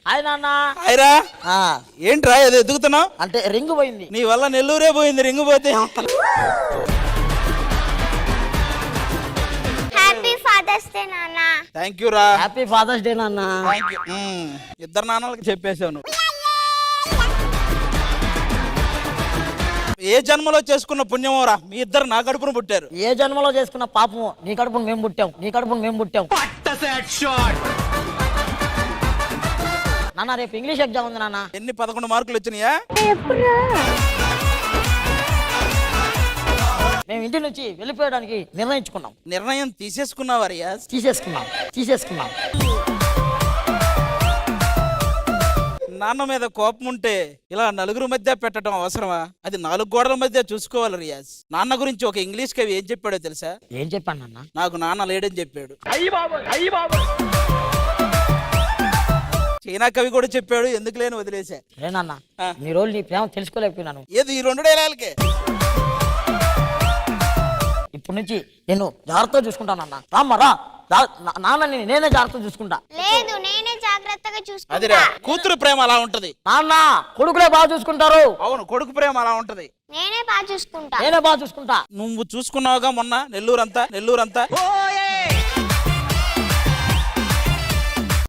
Hi నాన్న. హాయ్రా. ఏంట్రా ఏదో ఎదుగుతున్నావు? అంటే రింగ్ పోయింది. నీ వల్ల నెల్లూరే పోయింది, రింగ్ పోతే. హ్యాపీ ఫాదర్స్ డే నాన్న. థ్యాంక్ యూ రా. హ్యాపీ ఫాదర్స్ డే నాన్న. ఇద్దరు నాన్నలకి చెప్పేశాను. ఏ జన్మలో చేసుకున్న పుణ్యమోరా, మీ ఇద్దరు నా కడుపును పుట్టారు. ఏ జన్మలో చేసుకున్న పాపము, నీ కడుపును మేము పుట్టాం, నీ కడుపును మేము పుట్టాం. నాన్న రేపు ఇంగ్లీష్ ఎగ్జామ్ ఉంది నాన్న. ఎన్ని 11 మార్కులు వచ్చినాయా? మేము ఇంటి నుంచి వెళ్ళిపోయడానికి నిర్ణయించుకున్నాం. నిర్ణయం తీసేసుకున్నావా రియాజ్? తీసేసుకున్నాం. నాన్న మీద కోపం ఉంటే ఇలా నలుగురు మధ్య పెట్టడం అవసరమా? అది 4 గోడల మధ్య చూసుకోవాలి రియాజ్. నాన్న గురించి ఒక ఇంగ్లీష్ కవి ఏం చెప్పాడో తెలుసా? ఏం చెప్పాను నాన్న? నాకు నాన్న లేడని చెప్పాడు. చైనా కవి కూడా చెప్పాడు, ఎందుకు లేని వదిలేసా. నాన్న నీ రోజు నీ ప్రేమ తెలుసుకోలేకపోయినాను. ఏది ఈ 2 డైలాగులకే? ఇప్పటి నుంచి నేను జాగ్రత్తగా చూసుకుంటానన్నా. రామ్మరా, నాన్నని నేనే జాగ్రత్తగా చూసుకుంటా. లేదు, నేనే జాగ్రత్తగా చూసుకుంటా. అదిరా, కూతురు ప్రేమ అలా ఉంటది. నాన్న కొడుకులే బాగా చూసుకుంటారు. అవును, కొడుకు ప్రేమ అలా ఉంటది. నేనే బాగా చూసుకుంటా. నువ్వు చూసుకున్నావుగా మొన్న నెల్లూరంతా.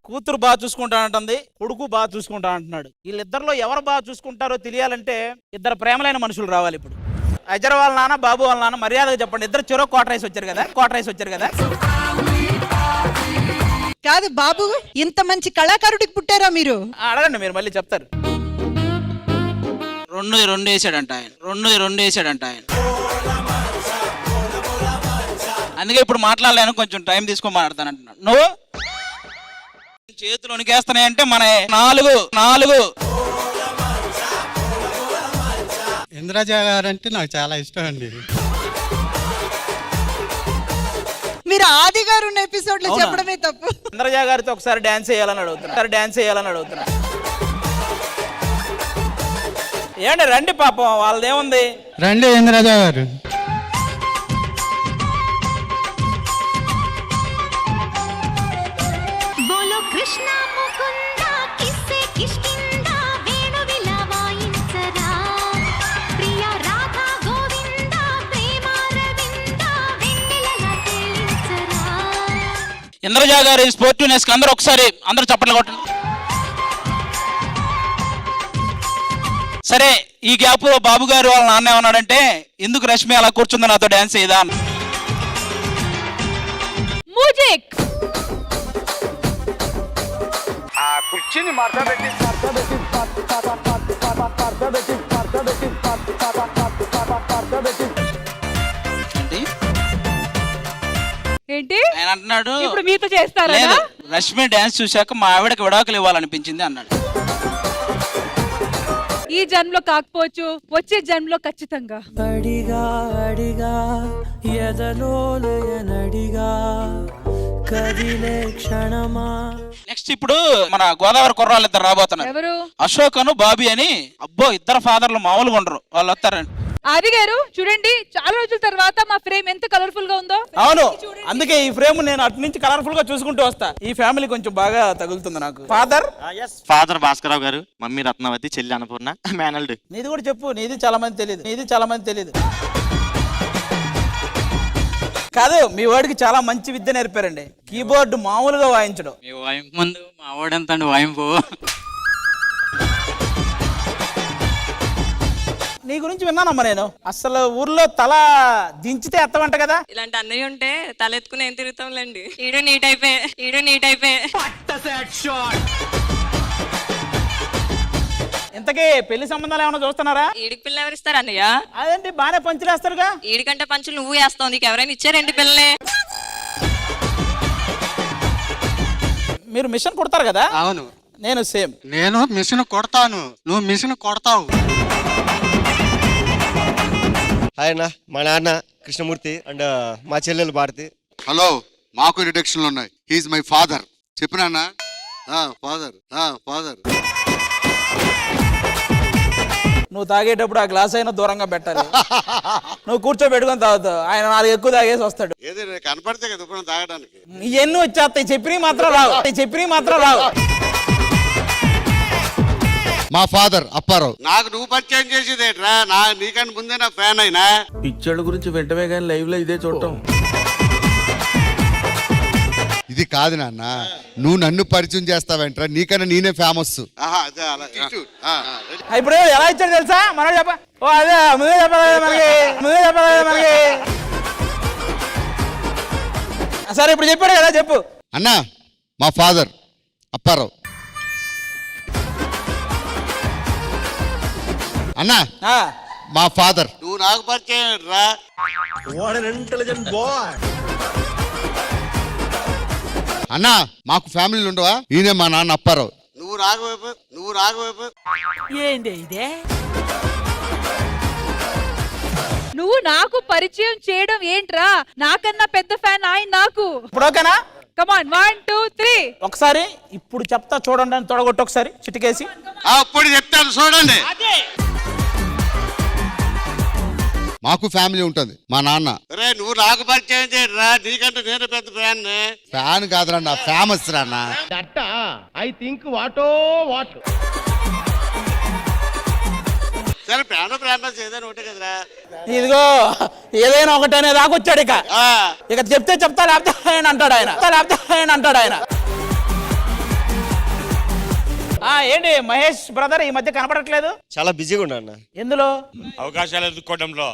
కూతురు బాగా చూసుకుంటానంటుంది, కొడుకు బాగా చూసుకుంటా అంటున్నాడు. వీళ్ళిద్దరిలో ఎవరు బాగా చూసుకుంటారో తెలియాలంటే ఇద్దరు ప్రేమలైన మనుషులు రావాలి. ఇప్పుడు అజర్ వాళ్ళ నాన్న, బాబు వాళ్ళ నాన్న మర్యాదగా చెప్పండి. ఇద్దరు చెరో క్వార్టర్ రైస్ వచ్చారు కదా. కాదు బాబు, ఇంత మంచి కళాకారుడికి పుట్టారా మీరు? అడగండి, మీరు మళ్ళీ చెప్తారు. 2 వేసాడంట ఆయన. అందుకే ఇప్పుడు మాట్లాడలేను, కొంచెం టైం తీసుకొని మాట్లాడతానంటున్నాడు. నువ్వు చేతులు వణికేస్తున్నాయంటే మన 4 ఇంద్రజ గారంటే నాకు చాలా ఇష్టం అండి. మీరు ఆది గారు ఉన్న ఎపిసోడ్ లో చెప్పడమే తప్పు. ఇంద్రజ గారితో ఒకసారి డాన్స్ చేయాలని అడుగుతున్నా. ఏంటి రండి పాపం, వాళ్ళదేముంది. రండి ఇంద్రజ గారు. ఇంద్రజ గారి స్పోర్టివ్నెస్ కి అందరూ చప్పట్లు కొట్టండి. సరే, ఈ గ్యాప్ లో బాబు గారు వాళ్ళ నాన్న ఏమన్నాడంటే, ఎందుకు రష్మి అలా కూర్చుందో నాతో డాన్స్ చేయదా? కుర్చీని ఏంటి ఆయన అంటున్నాడు, ఇప్పుడు మీతో చేస్తారా? రష్మి డాన్స్ చూశాక మా ఆవిడకి విడాకులు ఇవ్వాలనిపించింది అన్నాడు. ఈ జన్మలో కాకపోవచ్చు, వచ్చే జన్మలో ఖచ్చితంగా. నెక్స్ట్ ఇప్పుడు మన గోదావరి కుర్రాళ్ళు ఇద్దరు రాబోతున్నారు. ఎవరు? అశోక్ అను బాబీ అని. అబ్బో, ఇద్దరు ఫాదర్లు మామూలుగా ఉండరు, వాళ్ళు వస్తారండి. ఆది గారు చూడండి, చాలా రోజుల తర్వాత మా ఫ్రేమ్ ఎంత కలర్ఫుల్ గా ఉందో. అవును, అందుకే ఈ ఫ్రేమ్ నేను అటు నుంచి కలర్ఫుల్ గా చూసుకుంటూ వస్తా. ఈ ఫ్యామిలీ కొంచెం బాగా తగులుతుంది నాకు. ఫాదర్ భాస్కరరావు గారు, మమ్మీ రత్నావతి, చెల్లి అన్నపూర్ణ, మేనల్డ్. నీది కూడా చెప్పు. నీది చాలా మంది తెలియదు. కాదు, మీ వాడికి చాలా మంచి విద్య నేర్పారండి. కీబోర్డు మామూలుగా వాయించడం. మీ వాయింపు ముందు మా వాడెంతండి వాయింపు. నీ గురించి విన్నానమ్మా నేను. అసలు ఊర్లో తల దించితే ఎత్తమంట కదా. ఇలాంటి అన్నయ్య ఉంటే తల ఎత్తుకుని ఏం తిరుగుతాంలేండి. ఈడు నీట్ అయిపోయి. ఇంతకీ పెళ్లి సంబంధాలు ఏమైనా చూస్తున్నారా? ఈడికి పిల్లలు ఎవరిస్తారు అన్నయ్య? అదేంటి, బానే పంచులేస్తారుగా. ఈడికంటే పంచులు నువ్వు వేస్తావు, నీకు ఎవరైనా ఇచ్చారేంటి పిల్లల్ని? మీరు మిషన్ కుడతారు కదా? అవును, నేను సేమ్. నేను మిషన్ కొడతాను, నువ్వు మిషన్ కొడతావు. ఆయన మా నాన్న కృష్ణమూర్తి అండ్ మా చెల్లెలు భారతి. హలో, మాకు ఇంట్రడక్షన్లు ఉన్నాయి. He's my father. చెప్పినా ఫాదర్. నువ్వు తాగేటప్పుడు ఆ గ్లాస్ అయినా దూరంగా పెట్టాలి. నువ్వు కూర్చోబెట్టుకొని తాగుతావు, ఆయన 4 ఎక్కువ తాగేసి వస్తాడు. ఏదైనా కనపడితే కదా తాగడానికి. ఇవన్నీ వచ్చేస్తాయి, చెప్పినవి మాత్రం రావు. మా ఫాదర్ అప్పారావు. నాకు నువ్వు పరిచయం చేసేదేట్రా, నీకన్నా ముందే నా ఫ్యాన్ అయినా. పిచ్చోళ్ళ గురించి వెంటనే కానీ లైవ్ లో ఇదే చూడటం. ఇది కాదు నాన్న, నువ్వు నన్ను పరిచయం చేస్తావేంట్రా, నీకన్నా నేనే ఫేమస్. ఇప్పుడు ఎలా ఇచ్చాడు తెలుసా? మనోడు చెప్ప ఓ అదే ముందే చెప్పలేదు మనకి. సరే ఇప్పుడు చెప్పాడు కదా, చెప్పు. అన్నా మా ఫాదర్ అప్పారావు. అన్నా మా ఫాదర్. నువ్వు నాకు పరిచయం రా. అన్నా మాకు ఫ్యామిలీలు ఉండవా? ఈయనే మా నాన్న అప్పారావు. నువ్వు రాఘవైపు. ఏంటి ఇదే? నువ్వు నాకు పరిచయం చేయడం ఏంట్రా? నాకన్నా పెద్ద ఫ్యాన్ ఆయన నాకు. ఇప్పుడు ఓకేనా? కమాన్ 1 2 3. ఒకసారి ఇప్పుడు చెప్తా చూడండి అని తొడగొట్టు ఒకసారి చిటికేసి. అప్పుడు చెప్తాను చూడండి. మాకు ఫ్యామిలీ ఉంటుంది. మా నాన్న నువ్వు నాకు పరిచయం చేయరా, నీకంటే నేను పెద్ద ఫ్యాన్. ఫ్యాన్ కాదురా, నా ఫేమస్ రాన్న. ఐ థింక్ వాటో వాట్. సరే ఫ్యాన్ ఫేమస్ ఏదైనా ఒకటే కదరా. ఇదిగో ఏదైనా ఒకటనే దాకొచ్చాడు. ఇక చెప్తే చెప్తా లేకపోతే ఆయన అంటాడు ఆయన. ఏంటి మహేష్ బ్రదర్ ఈ మధ్య కనపడట్లేదు? చాలా బిజీగా ఉన్నా అన్న. ఎందులో? అవకాశాలు ఎదుర్కోవడంలో.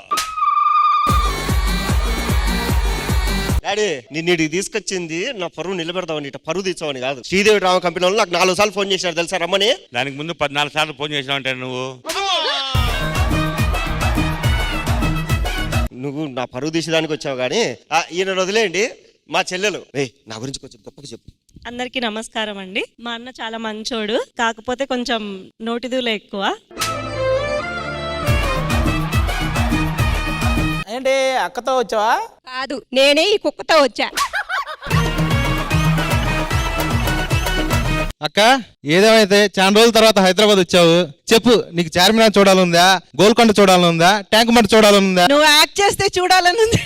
డాడీ నిన్ను తీసుకొచ్చింది నా పరువు నిలబెడతామని, పరువు తీర్చామని కాదు. శ్రీదేవి డ్రామా కంపెనీ వాళ్ళు నాకు 4 సార్లు ఫోన్ చేశారు తెలుసా రమ్మని. దానికి ముందు 14 సార్లు ఫోన్ చేసినావంటే నువ్వు నా పరువు తీసేదానికి వచ్చావు కానీ ఈయన వదిలేయండి. మా చెల్లెలు నా గురించి కొంచెం గొప్పగా చెప్పు. అందరికీ నమస్కారం అండి. మా అన్న చాలా మంచోడు, కాకపోతే కొంచెం నోటిదూలు ఎక్కువ. ఏంటి అక్కతో వచ్చావా? కాదు, నేనే ఈ కుక్కతో వచ్చా. అక్క ఏదేమైతే చాలా రోజుల తర్వాత హైదరాబాద్ వచ్చావు. చెప్పు, నీకు చార్మినార్ చూడాలనుందా, గోల్కొండ చూడాలనుందా, ట్యాంక్ బండ్ చూడాలనుందా? నువ్వు యాక్ట్ చేస్తే చూడాలని ఉంది.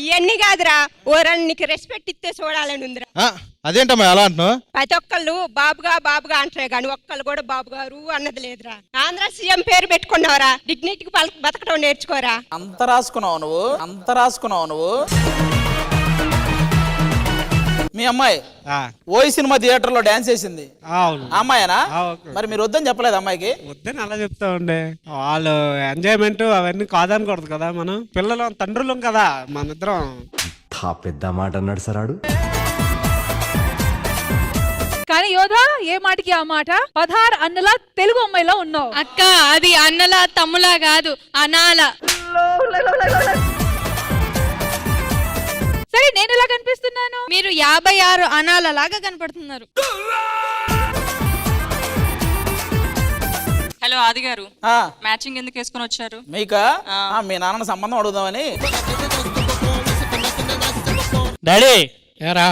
ఇవన్నీ కాదురా, ఓరల్ నీకు రెస్పెక్ట్ ఇస్తే చూడాలని ఉందిరా. అదేంటమ్మా అలా అంటున్నావు? ప్రతి ఒక్కళ్ళు బాబుగా అంటారే గాని ఒక్కళ్ళు కూడా బాబు గారు అన్నది లేదురా. ఆంధ్ర సీఎం పేరు పెట్టుకున్నావురా, డిగ్నిటీకి బతకడం నేర్చుకోరా. అంత రాసుకున్నావు నువ్వు. మీ అమ్మాయి ఓయి సినిమా థియేటర్ లో డాన్స్ చేసింది అమ్మాయేనా? మరి మీరు వద్దని చెప్పలేదు అమ్మాయికి? వద్దని అలా చెప్తా ఉండే. వాళ్ళు ఎంజాయ్మెంట్ అవన్నీ కాదనకూడదు కదా, మనం పిల్లలు తండ్రులం కదా మన ఇద్దరం. పెద్ద మాట అన్నాడు సరాడు. కానీ యోధా ఏ మాటకి ఆ మాట. 16 అన్నలా తెలుగు అమ్మాయిలా ఉన్నావు. అక్క అది అన్నలా తమ్ములా కాదు, అనాల. సరే నేను ఎలా కనిపిస్తున్నాను? మీరు 56 అనాలలాగా కనపడుతున్నారు. హలో ఆది గారు, మ్యాచింగ్ ఎందుకు వేసుకొని వచ్చారు? మీకా? మీ నాన్న సంబంధం అడుగుదామని. డాడీ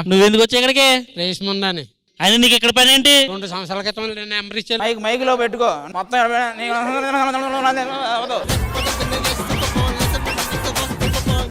నువ్వెందుకు వచ్చా ఇక్కడికి? రేష్మ ఉందని. ఆయన నీకు ఎక్కడ పని ఏంటి? 2 సంవత్సరాల క్రితం నెంబర్ ఇచ్చాను. మైక్ లో పెట్టుకో మొత్తం.